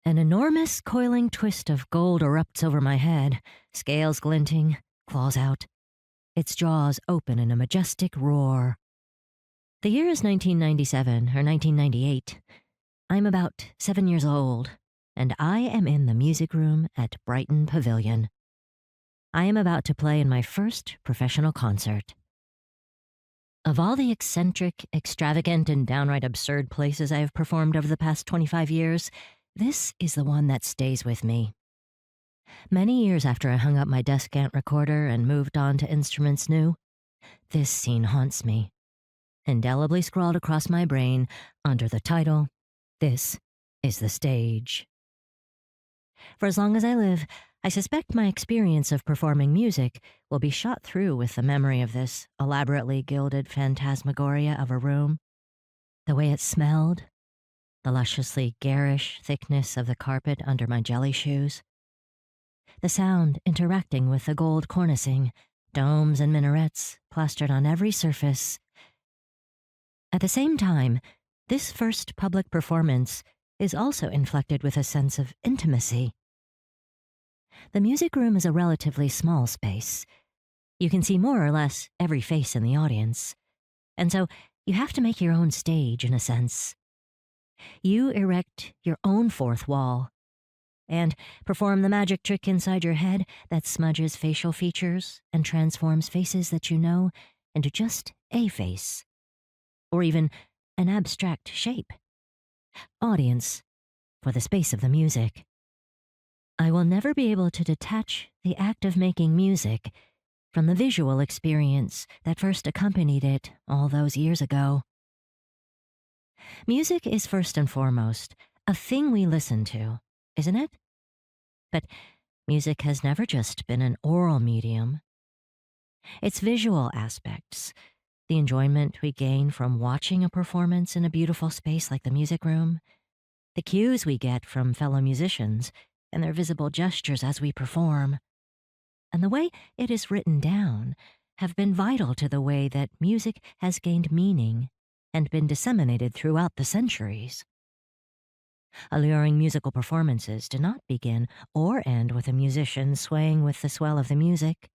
An enormous coiling twist of gold erupts over my head, scales glinting, claws out. Its jaws open in a majestic roar. The year is 1997 or 1998. I'm about 7 years old, and I am in the music room at Brighton Pavilion. I am about to play in my first professional concert. Of all the eccentric, extravagant, and downright absurd places I have performed over the past 25 years, this is the one that stays with me. Many years after I hung up my Descant recorder and moved on to instruments new, this scene haunts me, indelibly scrawled across my brain under the title, "This is the Stage." For as long as I live, I suspect my experience of performing music will be shot through with the memory of this elaborately gilded phantasmagoria of a room. The way it smelled, the lusciously garish thickness of the carpet under my jelly shoes, the sound interacting with the gold cornicing, domes and minarets plastered on every surface. At the same time, this first public performance is also inflected with a sense of intimacy. The music room is a relatively small space. You can see more or less every face in the audience, and so you have to make your own stage in a sense. You erect your own fourth wall and perform the magic trick inside your head that smudges facial features and transforms faces that you know into just a face, or even an abstract shape. Audience for the space of the music. I will never be able to detach the act of making music from the visual experience that first accompanied it all those years ago. Music is first and foremost a thing we listen to, isn't it? But music has never just been an oral medium. Its visual aspects, the enjoyment we gain from watching a performance in a beautiful space like the music room, the cues we get from fellow musicians and their visible gestures as we perform, and the way it is written down have been vital to the way that music has gained meaning and been disseminated throughout the centuries. Alluring musical performances do not begin or end with a musician swaying with the swell of the music.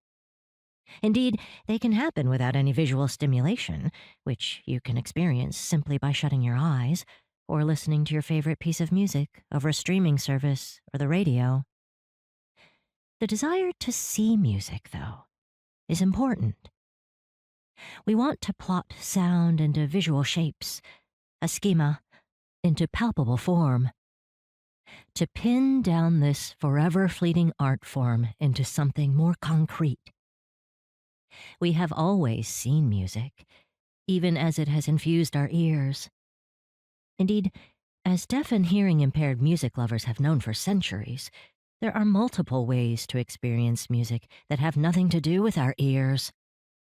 Indeed, they can happen without any visual stimulation, which you can experience simply by shutting your eyes or listening to your favorite piece of music over a streaming service or the radio. The desire to see music, though, is important. We want to plot sound into visual shapes, a schema into palpable form, to pin down this forever fleeting art form into something more concrete. We have always seen music, even as it has infused our ears. Indeed, as deaf and hearing-impaired music lovers have known for centuries, there are multiple ways to experience music that have nothing to do with our ears.